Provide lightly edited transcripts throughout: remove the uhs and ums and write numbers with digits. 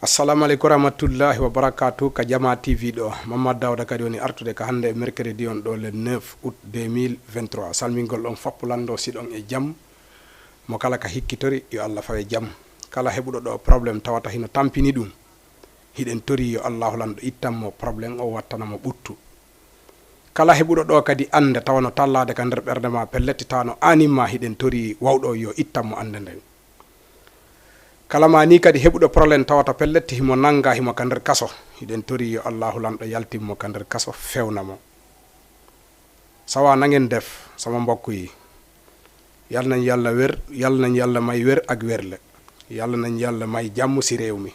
assalamu aleykum rahmatullahi wa barakatuh ka jama tv ɗo mamadou dawda kadi woni artude ka hande mercredi on ɗo le 9 août 2023 salmingol ɗon fappulando siɗon e jaam mo kala ka hikkitori yo allah fawe jaam kala heɓuɗo ɗo probléme tawata hino tampini ɗum hiɗen tori yo allahu lanɗo ittanmo probléme o wattanamo ɓuttu kala heɓuɗo ɗo kadi ande tawano tallade ka nder ɓerde ma pelletti tawano animma hiɗen tori wawɗo yo ittanmo ande nden kala ma ni kadi heɓuɗo probléme tawata pelletti himo nanga himo ka nder kaso hiɗen tori yo allahu lanɗo yaltimmo ka nder kaso fewnamo sawa nangen def sama mbokk yi yal nañ yàlla wér yal nañ yàlla may wér ak wérle yàlla nañ yàlla may jàmm si réew mi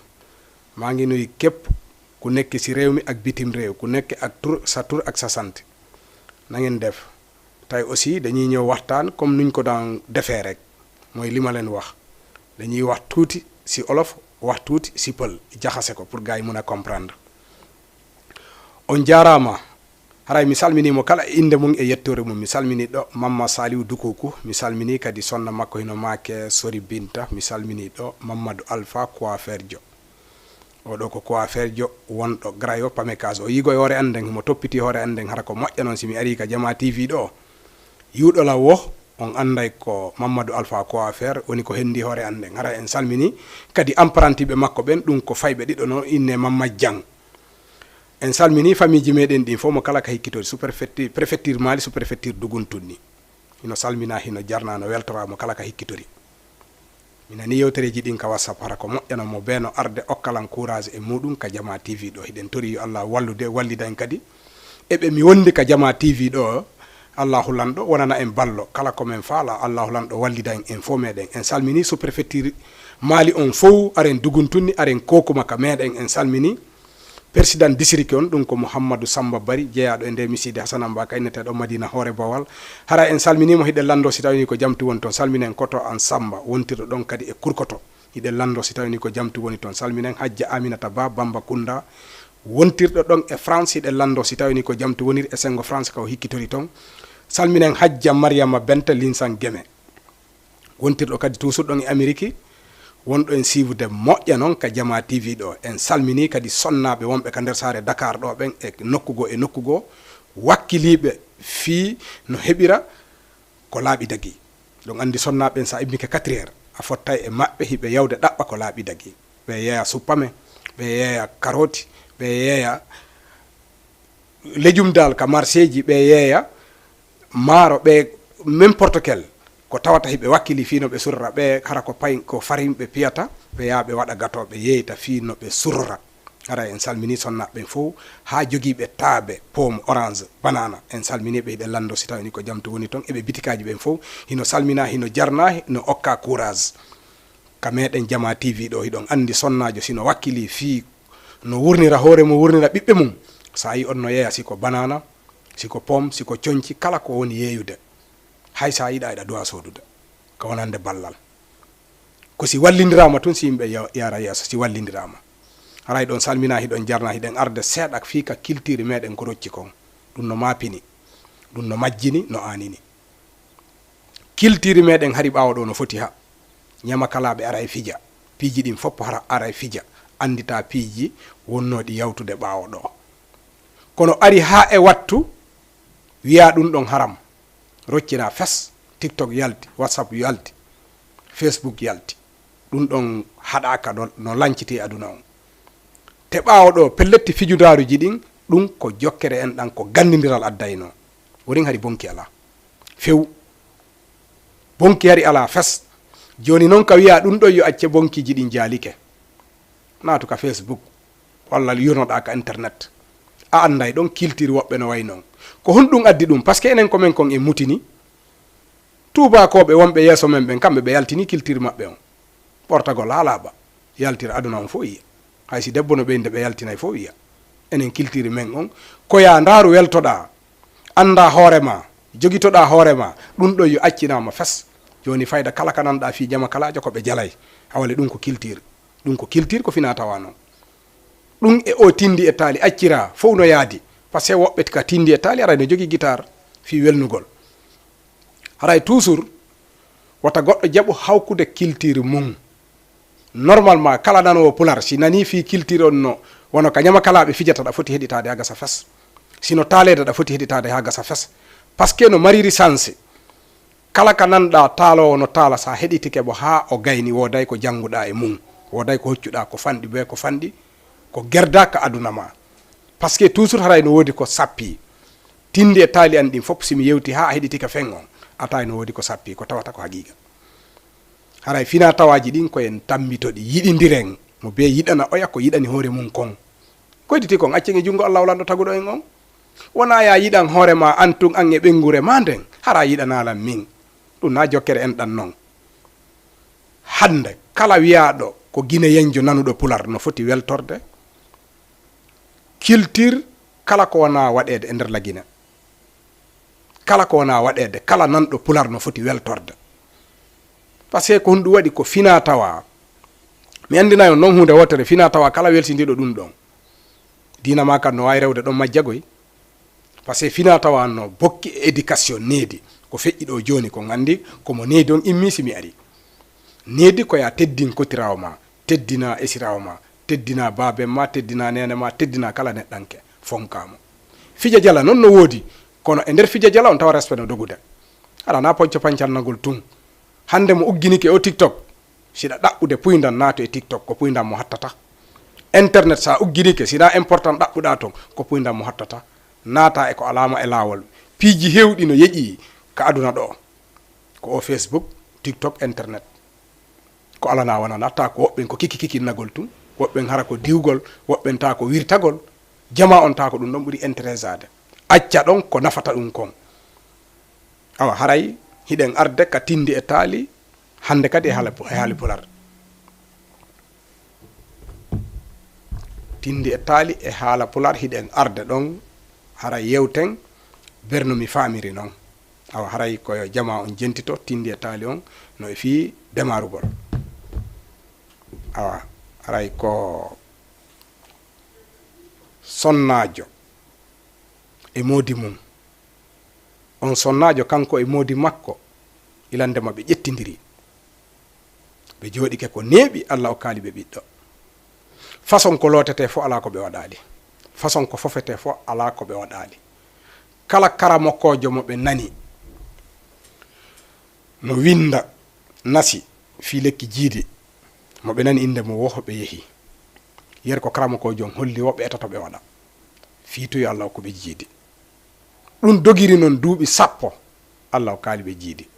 maa ngi nuyu képp ku nekk si réew mi ak bitim réew ku nekk ak tur ak sa sant na ngeen def tey aussi dañuy ñëw waxtaan comme nuñ ko daan defee rek mooy li ma leen wax dañuy wax tuuti si olof wax tuuti si pël jaxase ko pour gars yi mën a comprendre on jaarama haray mi salminimo kala inde mum e yettore mum mi salmini ɗo mamma saliou dukoku mi salmini kadi sonna makko hino make sori binta mi salmini ɗo mamadou alpha coiffeur jo oɗo ko coiffeur jo wonɗo grayo pamecage o yigo e hoore anden himo toppiti hoore anden hara ko moƴƴa noon simi ari ka jama tv ɗo yiwɗola wo on anday ko mamadou alpha coiffeur woni ko hendi hoore anden hara en salmini kadi apprentiɓe makko ɓen ɗum ko fayɓe ɗiɗo no inne mamad diang en salmini famille ji meɗen ɗin fof mo kala ka hikkitori préfecture mali sous préfecture duguntunni hino salmina hino jarna no weltora mo kala ka hikkitori minani yewtereji ɗin ka whatsapp hara ko moƴƴano mo beeno arde okkalan courage e muɗum ka jama tv ɗo hiɗen tori yo allah wallude wallidan kadi eɓe mi wondi ka jama tv ɗo allahu lanɗo wonana en ballo kala komin faala allahu lanɗo wallidan en fo meɗen en salmini sous préfecture mali on fof aren duguntunni aren kokuma ka meɗen en salmini président district on ɗum ko mouhammadou samba bari jeeyaɗo e nde miside hasanamba ka inneteɗo madina hoore bawal hara en salminimo hiɗen lando si tawini ko jamti woni toon salminen koto an samba wontirɗo ɗon kadi e kurkoto hiɗen lando si tawini ko jamti woni toon salminen hajja aminata ba bamba kunda wontirɗo ɗon e france hiɗen lando si tawini ko jamti woniri e sengo france kaw hikkitori toon salminen hajja mariama bente linsan gueme wontirɗo kadi tusuɗɗon e amérique wonɗo en siivude moƴƴa noon ka jama tv ɗo en salmini kadi sonnaɓe wonɓe ka nder saare dakar ɗo ɓen e nokkugo wakkiliɓe fii no heɓira ko laaɓi dagui ɗon andi sonnaɓen sa immike 4 heures a fottay e maɓɓe hiɓe yawde ɗaɓɓa ko laaɓi dagui ɓe yeeya suppame ɓe yeeya carotte ɓe yeeya légume dal ka marché ji ɓe yeeya maaro ɓe n'importe quel ko tawata hiɓe wakkili fino ɓe surra ɓe hara ko pay ko farim ɓe piyata ɓe yaa ɓe waɗa gato ɓe yeyta fino ɓe surra hara en salmini sonnaɓe fof ha joguiɓe taaɓe pomme orange banana en salmini ɓe hiɗe lando si tawini ko jamto woni toon eɓe bitikaji ɓen fof hino salmina hino jarna hino okka courage ka meɗen jama tv ɗo hiɗon andi sonnajo sino wakkili fi no wurnira hoore mo wurnira ɓiɓɓe mum sa yi on no yeeya siko banana siko pomme siko coñci kala ko woni yeeyude hay sa yiɗa eɗa duwa sodude ko wonande ballal ko si wallidirama tun si yimɓe yara yeeso si wallidirama haray ɗon salmina hiɗon jarna hiɗen arde seeɗa fii ka culture meɗen ko rocci kon ɗum no mapini ɗum no majjini no anini culture meɗen hari ɓawa ɗo no foti ha ñamakalaɓe ara e fija piiji ɗin fopp hara ara e fija andita piiji wonnoɗi yawtude ɓawa ɗo kono ari ha e wattu wiya ɗum ɗon haram roccina fes tiktok yalti whatsapp yalti facebook yalti ɗum ɗon haɗaka no lanciti aduna on te ɓawo ɗo pelletti fijudaruji ɗin ɗum ko jokkere en ɗan ko gandodiral addayno worin hari bonki ala few bonki hari ala fes joni noon ka wiya ɗum ɗon yo acce bonkiji ɗin jaalike naatu ka facebook walla yurnoɗa ka internet a anday ɗon kiltiri woɓɓe no way noon ko honɗum addi ɗum par ce que enen komin kon en mutini tubakoɓe wonɓe yeeso men ɓen kamɓe ɓe yaltini culture maɓɓe on ɓortagol ha laaɓa yaltira aduna on fof yiya haysi debbo no ɓeyde ɓe yaltinay fof yiya enen culture men on koya ndaaru weltoɗa anda hoorema joguitoɗa hoorema ɗum ɗo yo accinama fes joni fayda kala ka nanɗa fi jama kalajo koɓe jalay hawale ɗum ko culture ko fina tawa noon ɗum e o tindi e taali accira fof no yaadi par ce que woɓɓe ka tindi e taali aray no jogui guitare fi welnugol haray toujours wata goɗɗo jaɓo hawkude culture mum normalement kala nanowo pular si nani fi culture on no wono ka ñama kalaɓe fijata ɗa foti heɗitade ha gasa fes sino taalede ɗa foti heɗitade ha gasa fes par ce que no mariri sanse kala ka nanɗa taalowo no taala sa heɗitike bo ha o gayni woday ko jannguɗa e mum woday ko hoccuɗa ko fanɗi be ko fanɗi ko gerdaka aduna ma par ce que toujours haray no woodi ko sappi tindi e taali an ɗin fof simi yewti ha a heɗitike fen on atay no woodi ko sappi ko tawata ko haqiqa haray fina tawaji ɗin koyen tammitoɗi yiɗidiren mo be yiɗana oya ko yiɗani hoore mum kon koyditi kon accen e junngo allah walanɗo taguɗo en on wona ya yiɗan hoorema an tun an e ɓengure ma nden hara yiɗanalan min ɗum na jokkere en ɗan noon hande kala wiyaɗo ko guinéyenjo nanuɗo pular no foti weltorde culture kala ko wona waɗede e nder la Guinée kala ko wona waɗede kala nanɗo pular no foti weltorde par ce que ko honɗum waɗi ko fina tawa mi andinayo noon hunde wotere fina tawa kala welsidiɗo ɗum ɗon dina ma kam no wawi rewde ɗon majjagoy par ce que fina tawa no bokki éducation needi ko feƴƴi ɗo joni ko gandi komo needi on immisi mi ari needi koya teddin kotirawo ma teddina esirawo ma teddina baben ma teddina nene ma teddina kala neɗɗanke fonkamo fija jala noon no woodi kono e nder fija jala on tawa respect no dogude aɗa na poncco pancalnagol tun hande mo ugginike o tiktok siɗa ɗaɓɓude puydan naato e tiktok ko puydan mo hattata internet sa ugginike sina important ɗaɓɓuɗa ton ko puydan mo hattata naata e ko alama e lawol piiji hewɗi no yeƴi ka aduna ɗo ko o facebook tiktok internet ko alana wona natta ko woɓɓen ko kikinnagol tun woɓɓen hara ko diwgol woɓɓen ta ko wirtagol jama on ta ko ɗum ɗon ɓuuri intéressade acca ɗon ko nafata ɗum kon awa haray hiɗen arde ka tindi e taali hande kadi e haali pular tindi e taali e haala pular hiɗen arde ɗon haray yewten berno mi famiri noon awa haray koyo jama on jentito tindi e taali on no e fi demarugol awa haray ko sonnajo e moodi mum on sonnajo kanko e moodi makko ilandema ɓe ƴettidiri ɓe jooɗike ko neeɓi allah o kaali ɓe ɓiɗɗo façon ko lootete fo ala ko ɓe waɗali façon ko fofete fo ala ko ɓe waɗali kala karamokkojo mo ɓe nani no winda nasi fi lekki jiidi mo ɓe nani inde mo woho ɓe yeehi yer ko karamokkojo on holli woɓe etata ɓe waɗa fiitoyo allah ko ɓe jiidi ɗum dogiri noon duuɓi 10 allah o kaali ɓe jiidi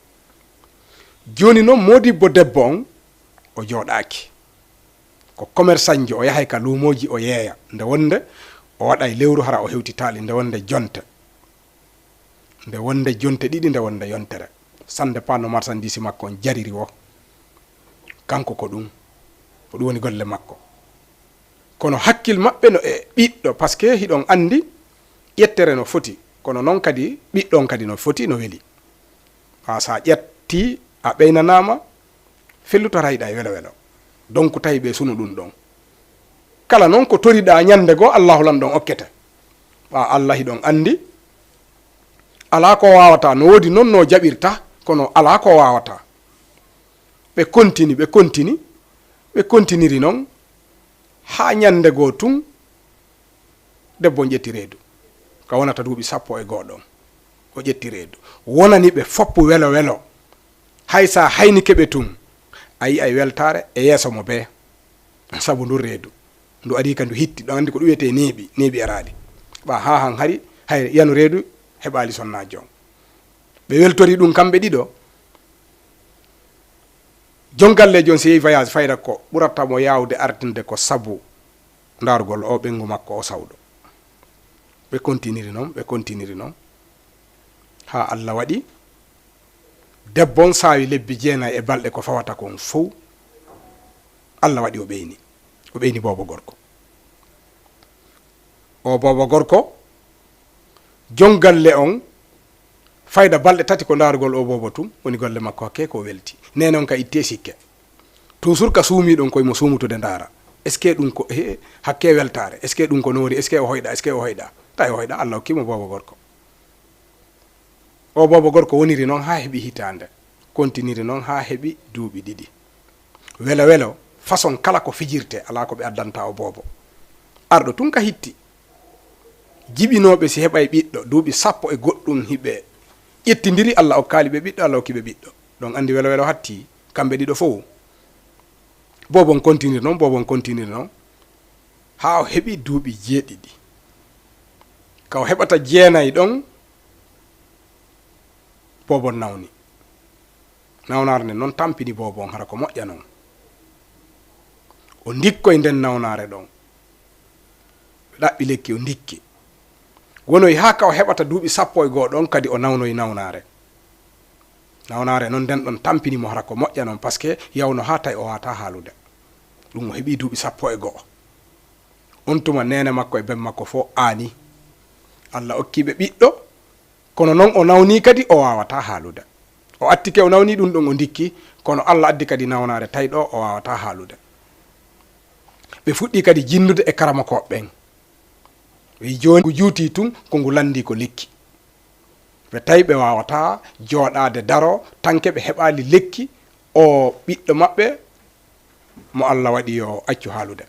joni noon modibbo debbo on o jooɗaki ko commerçant jo o yahay ka luumoji o yeeya nde wonde o waɗay lewru hara o hewtitali nde wonde jonte ɗiɗi nde wonde yontere sande pa no marchandise makko on jariri o kanko ko ɗum woni golle makko kono hakkil maɓɓe no e ɓiɗɗo par ce que hiɗon andi ƴettere no foti kono noon kadi ɓiɗɗon kadi no foti no weeli ha sa ƴetti a ɓeynanama fellutora yiɗa e welo welo donc tawi ɓe sunu ɗum ɗon kala noon ko toriɗa ñande goo allahu lan ɗon okkete ɓa allah hiɗon andi ala ko wawata no woodi noon no jaɓirta kono ala ko wawata ɓe continiri noon ha ñande goo tun debbo ƴetti reedu ka wonata duuɓi 10 e goɗon o ƴetti reedu wonani ɓe foppu welo welo hay sa hayni keɓe tun a yi ay weltare e yeeso mo be sabu ndu reedu ndu adi ka ndu hitti ɗo andi ko ɗum wiyete neeɓi araɗi ɓa ha han hari hay yanu reedu heɓali sonnajo on ɓe weltori ɗum kamɓe ɗiɗo jongallejo on so yehi voyage fayda ko ɓurata mo yawde ardinde ko sabu dargol o ɓengu makko o sawɗo ɓe continiri noon ha allah waɗi debbo on sawi lebbi 9 e balɗe ko fawata kon fof allah waɗi o ɓeyni bobo gorko jongalle on fayda balɗe 3 ko darugol o bobo tum woni golle makko hakke ko welti nene on ka itte sikke toujours ka suumiɗon koye mo suumutude ndaara est ce que ɗum ko hakke weltare est ce que ɗum ko noori est ce que o hoyɗa tawi o hoyɗa allah hokkimo bobo gorko o bobo gorko woniri noon ha heeɓi hitande continiri noon ha heeɓi duuɓi 2 welo façon kala ko fijirte ala ko ɓe addanta o boobo arɗo tun ka hitti jiɓinoɓe si heɓay ɓiɗɗo duuɓi 10 e goɗɗum hiɓe ƴettidiri Allah okkali ɓe ɓiɗɗo Allah hokki ɓe ɓiɗɗo ɗon andi welo welo hatti kamɓe ɗiɗo fof bobon continue noon ha o heɓi duuɓi 7 ka o heɓata 9 ɗon bobon nawni nawnare nde noon tampini bobon hara ko moƴƴa noon o ndikkoye nden nawnare ɗon ɗaɓɓi lekki o ndikki wonoyi ha ka o heɓata duuɓi 11 ɗon kadi o nawnoyi nawnare noon nden ɗon tampinimo hara ko moƴƴa noon par ce que yawno ha tawi o wata haalude ɗum o heɓi duuɓi 11 on tuma nene makko e ben makko fo aani Allah okkiɓe ɓiɗɗo kono noon o nawni kadi o wawata haalude o attike o nawni ɗum ɗon o ndikki kono Allah addi kadi nawnare tawi ɗo o wawata haalude ɓe fuɗɗi kadi jinnude e karama koɓɓen wi joni ko juuti tun ko ngu landi ko lekki ɓe tawi ɓe wawata jooɗade daro tanke ɓe heɓali lekki o ɓiɗɗo maɓɓe mo Allah waɗi yo accu haalude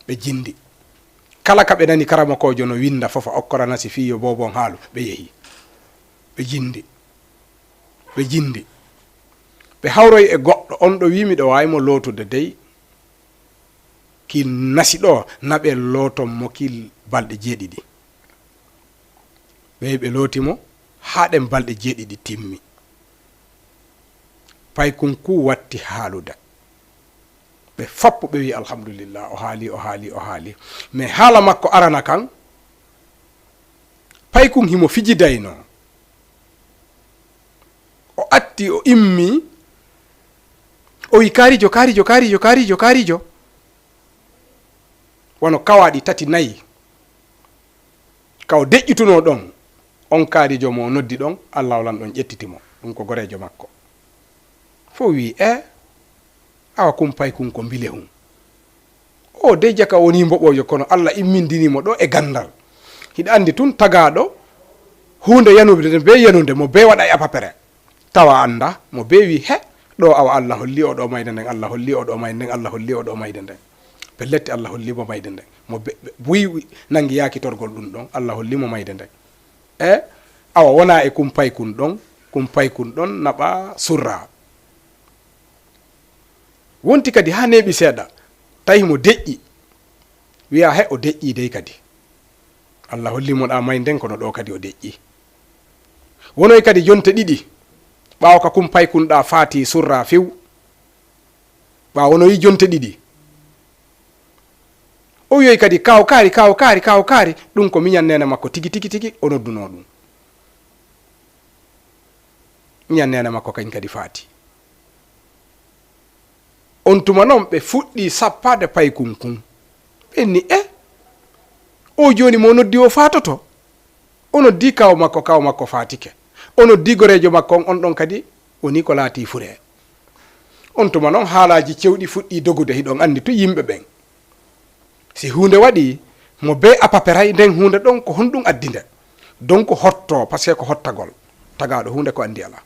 ɓe jindi kala ka ɓe nani karama kojo no winda fofa okkoranasi fiyo bobon haalu ɓe yeehi ɓe jindi ɓe hawroyi e goɗɗo on ɗo wimi ɗo wawimo lootude dey kil nasi ɗo naɓe looton mo kil balɗe 7 ɓe lootimo haɗen balɗe 7 timmi pay kunku watti haalude ɓe fappo ɓe wi alhamdulillah o haali mais haala makko arana kan pay kun himo fijidayno o atti o immi o wi kaarijo wono kawaɗi 3 4 kaw deƴƴituno ɗon on kaarijo mo noddi ɗon Allah walan ɗon ƴettitimo ɗum ko gorejo makko fo wi awa kumpay kun ko mbile hum o de jaka woni mboɓojo kono Allah immindinimo ɗo e gandal hiɗa andi tun tagaɗo hunde yanude be yanude mo be waɗa e apapere tawa anda mo be wi ɗo awa Allah holli oɗo mayde nden Allah holli oɗo mayde nden Allah holli oɗo mayde nden pellette Allah hollimo mayde nden mo buyi nangi yakitorgol ɗum ɗon Allah hollimo mayde nden awa wona e kumpay kun ɗon naɓa surra wonti kadi ha neeɓi seeɗa tawi mo deƴƴi wiya o deƴƴi dey kadi Allah hollimo ɗa may nden kono ɗo kadi o deƴƴi wonoy kadi jonte 2 ɓawo ka kumpay kun ɗa faati surra few ɓawo wonoyi jonte 2 o wiyoy kadi kaw kaari ɗum ko miñan nene makko tigi o nodduno ɗum miñan nene makko kañ kadi faati on tuma noon ɓe fuɗɗi sappade pay kunkun ɓenni o joni mo noddi o fatoto o noddi kaw makko fatike o noddi gorejo makko on ɗon kadi woni ko laati fure on tuma noon haalaji cewɗi fuɗɗi dogude hiɗon andi to yimɓe ɓen si hunde waɗi mo be apaperay nden hunde ɗon ko honɗum addi nde donc hotto par ce que ko hottagol tagaɗo hunde ko andi ala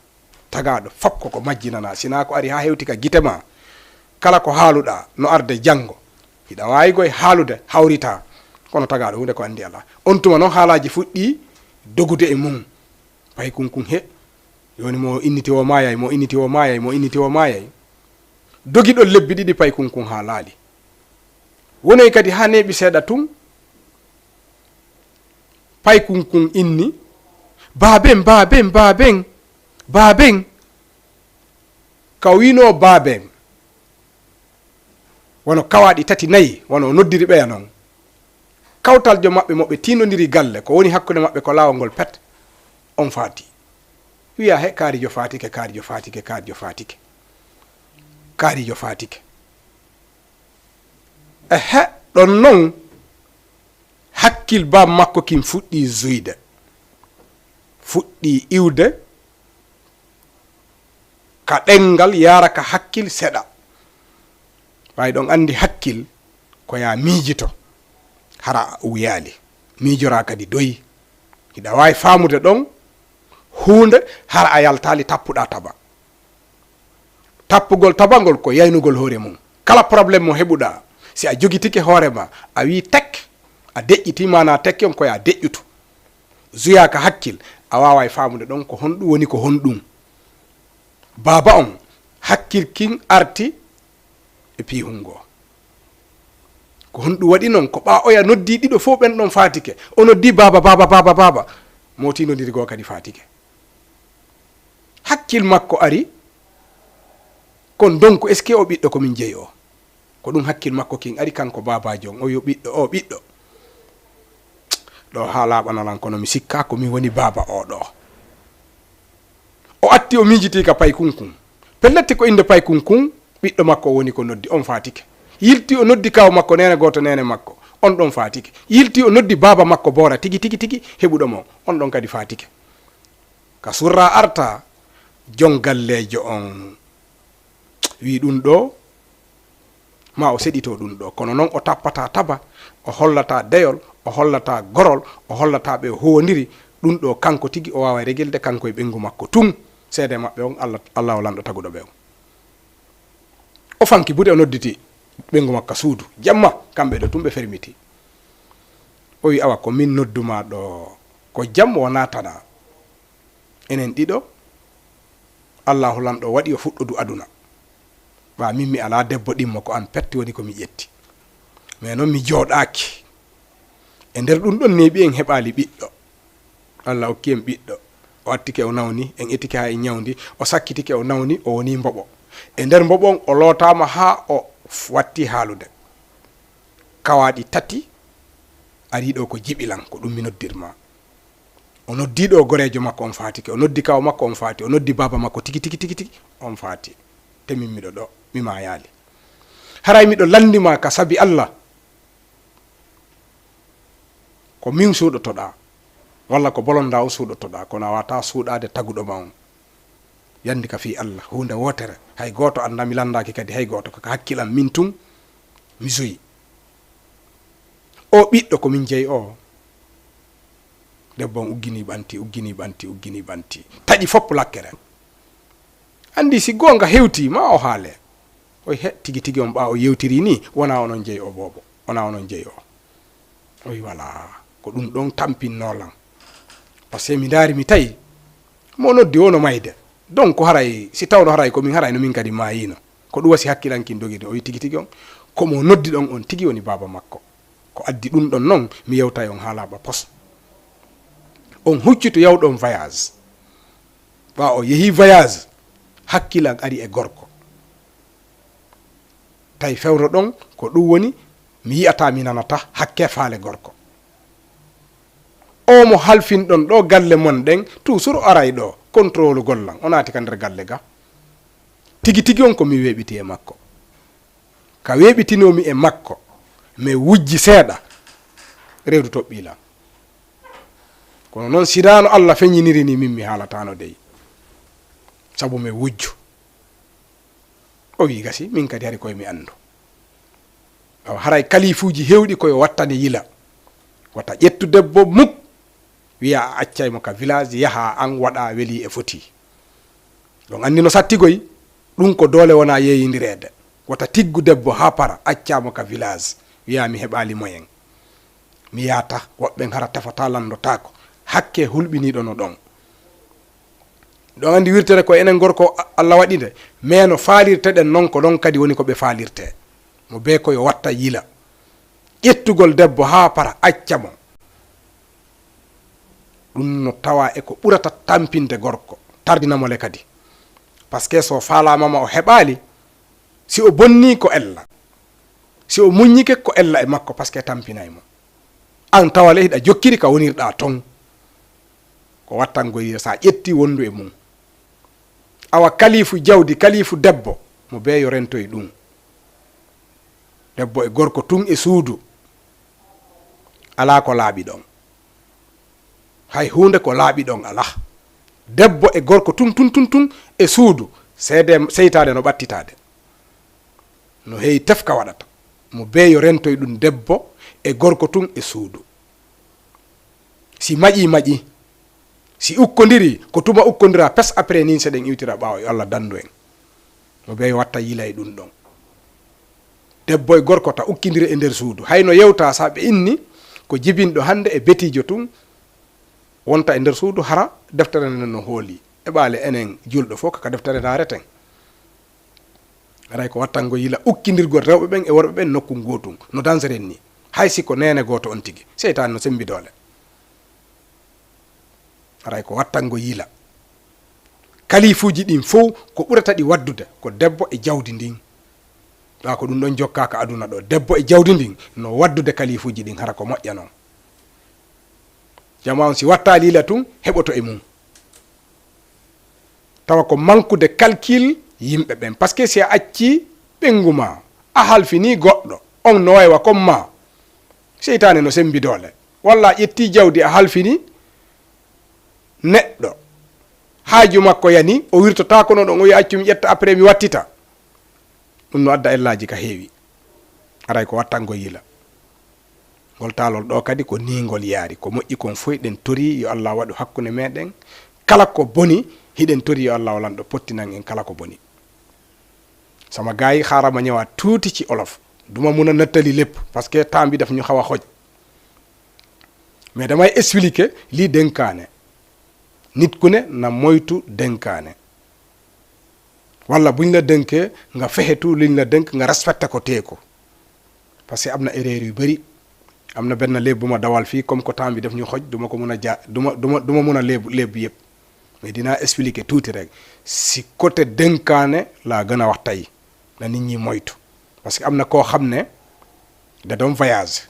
tagaɗo fakko ko majjinana sina ko ari ha hewti ka guite ma kala ko haaluɗa no arde janggo hiɗa wawi goye haalude hawrita kono tagaɗo hunde ko andi ala on tuma noon haalaji fuɗɗi dogude e mum pay kunkun yoni mo inniti o maayay dogiɗo lebbi 2 pay kunkun ha laali wonoy kadi ha neeɓi seeɗa tun pay kunkun inni baaben ka wino baaben wono kawaɗi 3 4 wono noddiri ɓeya noon kawtaljo maɓɓe moɓe tinodiri galle ko woni hakkude maɓɓe ko laawol ngol pet on faati wiya kaarijo faatike ɗon noon hakkil bam makko kin fuɗɗi zuyde fuɗɗi iwde ka ɗengal yara ka hakkil seɗa way ɗon andi hakkil ko ya miijito hara wiyali miijora kadi doyi hiɗa wawi famude ɗon hunde hara a yaltali tappuɗa taba tappugol tabangol ko yaynugol hoore mum kala probléme mo heɓuɗa si a jogitike hoorema a wi tek a deƴƴiti mana tek on koye a deƴƴutu zuyaka hakkil a wawa famude ɗon ko honɗum woni ko honɗum baba on hakkil kin arti e pihungo ko honɗum waɗi noon ko ɓa oya noddi ɗiɗo fof ɓen ɗon fatike o noddi baba moti nodiri go kadi fatike hakkil makko ari kon donc est ce que o ɓiɗɗo komin jeeyi o ko ɗum hakkil makko kin ari kanko babajo on o yo ɓiɗɗo ɗo ha laɓanalan kono mi sikka ko min woni baba oɗo o atti o mijiti ka pay kunkun pelletti ko inde pay kunkun ɓiɗɗo makko woni ko noddi on fatike yilti o noddi kaw makko nene goto nene makko on ɗon fatike yilti o noddi baba makko bora tigi heɓuɗo mo on ɗon kadi fatike ka surra arta jon gallejo on wi ɗum ɗo ma o seɗito ɗum ɗo kono noon o tappata taba o hollata deyol o hollata gorol o hollata ɓe howodiri ɗum ɗo kanko tigi o wawa regilde kanko e ɓengu makko tun seede maɓɓe on allah o lanɗo taguɗo ɓe o fanki bude o nodditi ɓengu makka suudu jamma kamɓe ɗo tumɓe fermiti o wi awa ko min nodduma ɗo ko jam wona tana enen ɗiɗo allahu lanɗo waɗi o fuɗɗodu aduna ɓa min mi ala debbo ɗimmo ko an petti woni komi ƴetti mais noon mi jooɗaki e nder ɗum ɗon neeɓi en heɓali ɓiɗɗo allah hokki en ɓiɗɗo o attike o nawni en ettike ha en ñawdi o sakkitike o nawni o woni mboɓo e nder mboɓo on o lootama ha o watti haalude kawaɗi tati ari ɗo ko jiɓilan ko ɗum mi noddirma o noddiɗo gorejo makko on fatike o noddi kaw makko on faati o noddi baba makko tigi on faati te min miɗo ɗo mima yaali haray miɗo landima ka sabi allah ko min suuɗotoɗa walla ko bolonda o suuɗotoɗa kono a wata suuɗade taguɗo ma on yandi ka fi allah hunde wotere hay goto anda mi landaki kadi hay goto koko hakkilam min tun mi soyi o ɓiɗɗo ko min jeeyi o debbo on uggini ɓanti taƴi fopp lakkere andi si gonga hewti ma o haale oy he tigi on ɓa o yewtiri ni wona onon jeeyi o bobo wona onon jeeyi o oy wala ko ɗum ɗon tampinnolan par ce que mi daari mi tawi mo noddi wono mayde donc haray si tawno haray komin haray no min kadi mayino ko ɗum wasi hakkilankin dogide o wi tigi on komo noddi ɗon on tigi woni baba makko ko addi ɗum ɗon noon mi yewtay on haalaɓa pos on huccito yawɗon voyage ɓa o yeehi voyage hakkilan ari e gorko tawi fewro ɗon ko ɗum woni mi yiyata mi nanata hakke faale gorko o mo halfinɗon ɗo galle mon ɗen toujours aray ɗo contrôle gollan o naati ka nder galle ga tigi on ko mi weeɓiti e makko ka weeɓitinomi e makko mi wujji seeɗa rewdu toɓɓilan kono noon sidano allah feññiniri ni min mi haalatano dey sabu mi wujju o wi gasi min kadi hari koye mi andu awa haray kalifuji hewɗi koye wattane yila wata ƴettu debbo muk wiya a accaymo ka village yaha an waɗa weeli e foti donc andi no sattigoy ɗum ko doole wona yeeyidirede wata tiggu debbo ha para accamo ka village wiya mi heɓali moyen mi yata woɓɓen hara tefata landotako hakke hulɓiniɗo no ɗon ɗon andi wirtere ko enen gorko allah waɗide mais no faalirte ɗen noon ko ɗon kadi woni ko ɓe faalirte mo be koyo watta yila ƴettugol debbo ha para accamo ɗum no tawa e ko ɓurata tampinde gorko tardinamole kadi par ce que so faalamama o heɓali si o bonni ko ella si o muññike ko ella e makko par ce que tampinaymo an tawale hiɗa jokkiri ka wonirɗa ton ko wattangoyire sa ƴetti wondu e mum awa kalifu jawdi kalifu debbo mo be yo rentoye ɗum debbo e gorko tun e suudu ala ko laaɓi ɗon hay hunde ko laaɓi ɗon ala debbo e gorko tun e suudu seede seytade no ɓattitade no heewi tefka waɗata mo be yo rentoye ɗum debbo e gorko tun e suudu si maƴi si ukkodiri ko tuma ukkodira pes après nin seɗen iwtira ɓaawo yo allah dandu en mo be watta yila e ɗum ɗon debbo e gorko ta ukkidiri e nder suudu hayno yewta sa ɓe inni ko jibinɗo hande e betijo tun wonta e nder suudu hara deftere nden no hooli e ɓaale enen julɗo fof kaka deftere dareten aray ko wattango yila ukkidirgol rewɓe ɓen e worɓe ɓen nokku gotum no danseren ni hay siko nene goto on tigi seytani no sembi dole aray ko wattango yila kalifuji ɗin fof ko ɓurata ɗi waddude ko debbo e jawdi ndin ɗa ko ɗum ɗon jokkaka aduna ɗo debbo e jawdi ndin no waddude kalifuji ɗin hara ko moƴƴa noon jama on si watta lila tun heɓoto e mum tawa ko manqude calcul yimɓe ɓen par ce que si a acci ɓengu ma a halfini goɗɗo on no waywa comme ma seytane no sembi dole walla ƴetti jawdi a halfini neɗɗo haaju makko yani o wirtota kono ɗon o wi accu mi ƴetta après mi wattita ɗum no adda ellaji ka heewi aray ko wattango yila ngol taalol ɗo kadi ko ningol yaari ko moƴƴi kon foy ɗen tori yo Allah waɗu hakkunde meɗen kala ko boni hiɗen tori yo Allah walanɗo pottinan en kala ko boni sama gayi harama ñawa tuuti ci olof duma mun a nettali lépp parce que temps bi daf ñu xaw a xoj mais damay expliquer lii dénkaane nit ku ne na moytu dénkaane wala buñ la dénkee nga fexetu liñ la dénk nga respecté ko tee ko parce que am na erreur yu bëri am na benn léeb bu ma dawal fii comme que temps bi daf ñu xoj duma ko mun a duma mun a léeb yëpp mais dinaa expliquer tuuti rek si côté dénkaane laa gën a wax tey na nit ñi moytu parce que am na koo xam ne da doon voyage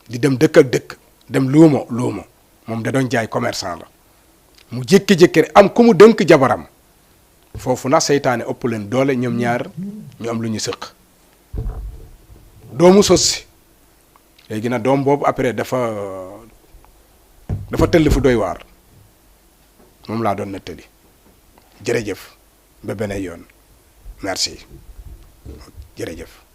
di dem dëkk ak dëkk dem luuma moom da doon jaay commerçant la mu jékki-jékki rek am ku mu dënk jabaram foofu na seytaane ëpp leen doole ñoom ñaar ñu am lu ñu sëq doomu sos si léegi nag doom boobu après dafa tëll fu doy waar moom laa doon nettali jërëjëf ba beneen yoon merci jërëjëf